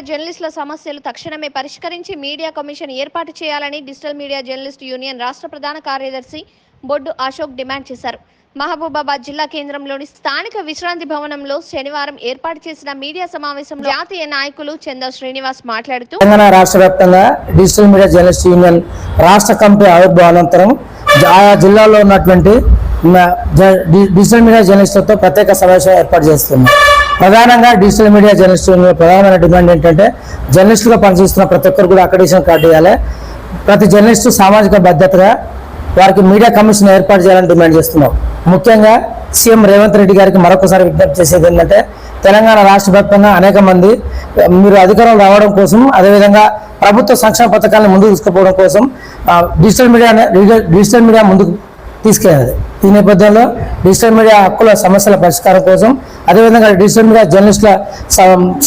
జర్నలిస్టుల సమస్యలు తక్షణమే పరిష్కరించి మీడియా కమిషన్ ఏర్పాటు చేయాలని డిజిటల్ మీడియా జర్నలిస్ట్ యూనియన్ రాష్ట్ర ప్రధాన కార్యదర్శి బొడ్డు అశోక్ డిమాండ్ చేశారు. మహబూబాబాద్ జిల్లా కేంద్రంలోని స్థానిక విశ్రాంతి భవనంలో శనివారం ఏర్పాటు చేసిన మీడియా సమావేశంలో జాతీయ నాయకులు చందా శ్రీనివాస్ మాట్లాడుతూ తెలంగాణ రాష్ట్ర వ్యాప్తంగా డిజిటల్ మీడియా జర్నలిస్ట్ యూనియన్ రాష్ట్ర కమిటీ ఆవిర్భావానంతరం ఆయా జిల్లాల్లో ఉన్నటువంటి డిజిటల్ మీడియా జర్నలిస్టులతో ప్రత్యేక సమావేశం ఏర్పాటు చేస్తున్నాం. ప్రధానంగా డిజిటల్ మీడియా జర్నలిస్టు ప్రధానమైన డిమాండ్ ఏంటంటే జర్నలిస్టుగా పనిచేస్తున్న ప్రతి ఒక్కరు కూడా అక్రిడిటేషన్ కార్డు ఇవ్వాలి. ప్రతి జర్నలిస్టు సామాజిక బాధ్యతగా వారికి మీడియా కమిషన్ ఏర్పాటు చేయాలని డిమాండ్ చేస్తున్నాం. ముఖ్యంగా సీఎం రేవంత్ రెడ్డి గారికి మరొకసారి విజ్ఞప్తి చేసేది ఏంటంటే తెలంగాణ రాష్ట్ర వ్యాప్తంగా అనేక మంది మీరు అధికారం రావడం కోసం, అదేవిధంగా ప్రభుత్వ సంక్షేమ పథకాలను ముందుకు తీసుకుపోవడం కోసం డిజిటల్ మీడియా ముందుకు తీసుకెళ్ళాలి. ఈ నేపథ్యంలో డిజిటల్ మీడియా హక్కుల సమస్యల పరిష్కారం కోసం, అదేవిధంగా డిజిటల్ మీడియా జర్నలిస్టుల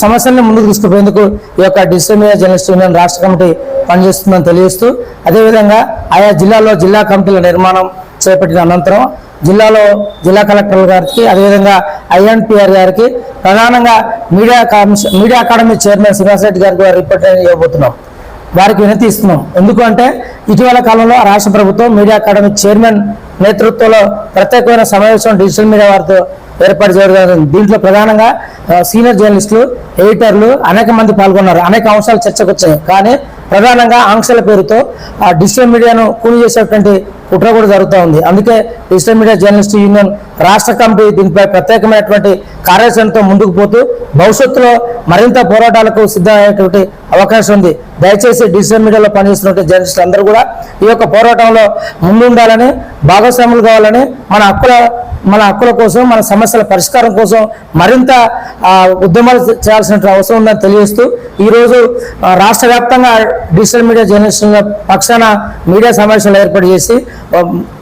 సమస్యలను ముందుకు తీసుకుపోయేందుకు ఈ యొక్క డిజిటల్ మీడియా జర్నలిస్ట్ యూనియన్ రాష్ట్ర కమిటీ పనిచేస్తుందని తెలియజేస్తూ, అదేవిధంగా ఆయా జిల్లాల్లో జిల్లా కమిటీల నిర్మాణం చేపట్టిన అనంతరం జిల్లా కలెక్టర్ గారికి, అదేవిధంగా ఐఎన్పిఆర్ గారికి ప్రధానంగా media academy chairman Srinivas Reddy గారికి రిపోర్ట్ ఇవ్వబోతున్నాం. వారికి వినతి ఇస్తున్నాం. ఎందుకంటే ఇటీవల కాలంలో రాష్ట్ర ప్రభుత్వం మీడియా అకాడమీ చైర్మన్ నేతృత్వంలో ప్రత్యేకమైన సమావేశం డిజిటల్ మీడియా వారితో ఏర్పాటు చేయడం. దీంట్లో ప్రధానంగా సీనియర్ జర్నలిస్టులు, ఎడిటర్లు అనేక మంది పాల్గొన్నారు. అనేక అంశాలు చర్చకు వచ్చాయి. కానీ ప్రధానంగా ఆంక్షల పేరుతో ఆ డిజిటల్ మీడియాను కూలి చేసేటువంటి కుట్ర కూడా జరుగుతూ ఉంది. అందుకే డిజిటల్ మీడియా జర్నలిస్ట్ యూనియన్ రాష్ట్ర కమిటీ దీనిపై ప్రత్యేకమైనటువంటి కార్యాచరణతో ముందుకు పోతూ భవిష్యత్తులో మరింత పోరాటాలకు సిద్ధమయ్యేటువంటి అవకాశం ఉంది. దయచేసి డిజిటల్ మీడియాలో పనిచేస్తున్నటువంటి జర్నలిస్టులు అందరూ కూడా ఈ యొక్క పోరాటంలో ముందుండాలని, భాగస్వాములు కావాలని, మన హక్కుల కోసం, మన సమస్యల పరిష్కారం కోసం మరింత ఉద్యమాలు చేయాల్సిన అవసరం ఉందని తెలియజేస్తూ, ఈరోజు రాష్ట్ర వ్యాప్తంగా డిజిటల్ మీడియా జర్నలిస్టుల పక్షాన మీడియా సమావేశాలు ఏర్పాటు చేసి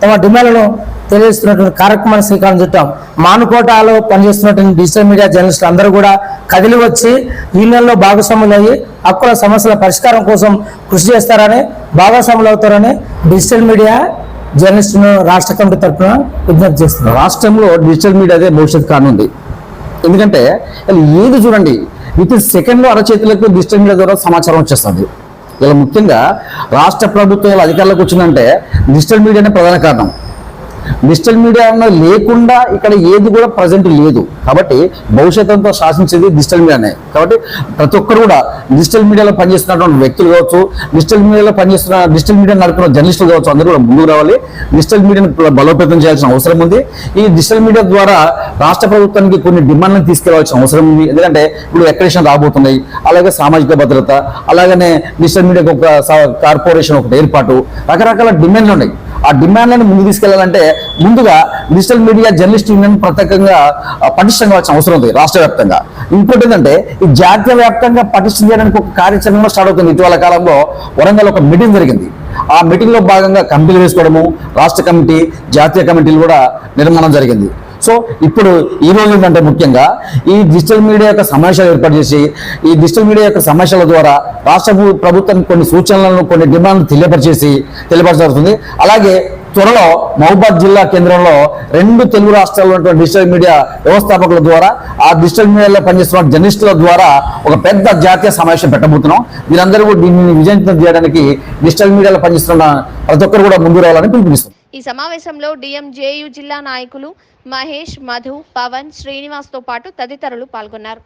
తమ డిమాండ్లను తెలియజేస్తున్నటువంటి కార్యక్రమాన్ని శ్రీకారం చుట్టాం. మానుకోటలో పనిచేస్తున్నటువంటి డిజిటల్ మీడియా జర్నలిస్టులు అందరూ కూడా కదిలి వచ్చి యూనియన్లో భాగస్వాములు అయ్యి హక్కుల సమస్యల పరిష్కారం కోసం కృషి చేస్తారని, భాగస్వాములు అవుతారని డిజిటల్ మీడియా జర్నలిస్టులను రాష్ట్ర కమిటీ తరఫున విజ్ఞప్తి చేస్తున్నారు. రాష్ట్రంలో డిజిటల్ మీడియాదే భవిష్యత్ కానుంది. ఎందుకంటే ఏది చూడండి, విత్ ఇన్ సెకండ్లో అరచేతులకు డిజిటల్ మీడియా ద్వారా సమాచారం వచ్చేస్తుంది. ఇలా ముఖ్యంగా రాష్ట్ర ప్రభుత్వం అధికారులకు వచ్చిందంటే డిజిటల్ మీడియానే ప్రధాన కారణం. డిజిటల్ మీడియా లేకుండా ఇక్కడ ఏది కూడా ప్రజెంట్ లేదు. కాబట్టి భవిష్యత్తుతో శాసించేది డిజిటల్ మీడియానే. కాబట్టి ప్రతి ఒక్కరు కూడా డిజిటల్ మీడియాలో పనిచేస్తున్నటువంటి వ్యక్తులు కావచ్చు, డిజిటల్ మీడియా నడుపుతున్న జర్నలిస్టులు కావచ్చు, అందరూ కూడా ముందుకు రావాలి. డిజిటల్ మీడియాను బలోపేతం చేయాల్సిన అవసరం ఉంది. ఈ డిజిటల్ మీడియా ద్వారా రాష్ట్ర ప్రభుత్వానికి కొన్ని డిమాండ్లను తీసుకెళ్లాల్సిన అవసరం ఉంది. ఎందుకంటే ఇప్పుడు అక్రిడిటేషన్ రాబోతున్నాయి, అలాగే సామాజిక భద్రత, అలాగనే డిజిటల్ మీడియాకు ఒక కార్పొరేషన్ ఒకటి ఏర్పాటు, రకరకాల డిమాండ్లు ఉన్నాయి. ఆ డిమాండ్లను ముందు తీసుకెళ్లాలంటే ముందుగా డిజిటల్ మీడియా జర్నలిస్ట్ యూనియన్ ప్రత్యేకంగా పటిష్టం కావాల్సిన అవసరం ఉంది రాష్ట్ర వ్యాప్తంగా. ఇంకోటి ఏంటంటే ఈ జాతీయ వ్యాప్తంగా పటిష్టం చేయడానికి ఒక కార్యాచరణ స్టార్ట్ అవుతుంది. ఇటీవల కాలంలో వరంగల్ ఒక మీటింగ్ జరిగింది. ఆ మీటింగ్ లో భాగంగా కమిటీలు వేసుకోవడము, రాష్ట్ర కమిటీ, జాతీయ కమిటీలు కూడా నిర్మాణం జరిగింది. సో ఇప్పుడు ఈ రోజు ఏంటంటే ముఖ్యంగా ఈ డిజిటల్ మీడియా యొక్క సమావేశాలు ఏర్పాటు చేసి ఈ డిజిటల్ మీడియా యొక్క సమావేశాల ద్వారా రాష్ట్ర ప్రభుత్వానికి కొన్ని సూచనలను, కొన్ని డిమాండ్లు తెలియపరచబడుతుంది. అలాగే త్వరలో మహబూబాద్ జిల్లా కేంద్రంలో 2 తెలుగు రాష్ట్రాల్లో ఉన్నటువంటి డిజిటల్ మీడియా వ్యవస్థాపకుల ద్వారా, ఆ డిజిటల్ మీడియాలో పనిచేస్తున్న జర్నలిస్టుల ద్వారా ఒక పెద్ద జాతీయ సమావేశం పెట్టబోతున్నాం. వీరందరూ కూడా దీన్ని విజయవంతం చేయడానికి డిజిటల్ మీడియాలో పనిచేస్తున్న ప్రతి ఒక్కరు కూడా ముందు రావాలని పిలుపునిస్తారు. ఈ సమావేశంలో డిఎంజేయు జిల్లా నాయకులు మహేష్, మధు, పవన్, శ్రీనివాస్ తో పాటు తదితరులు పాల్గొన్నారు.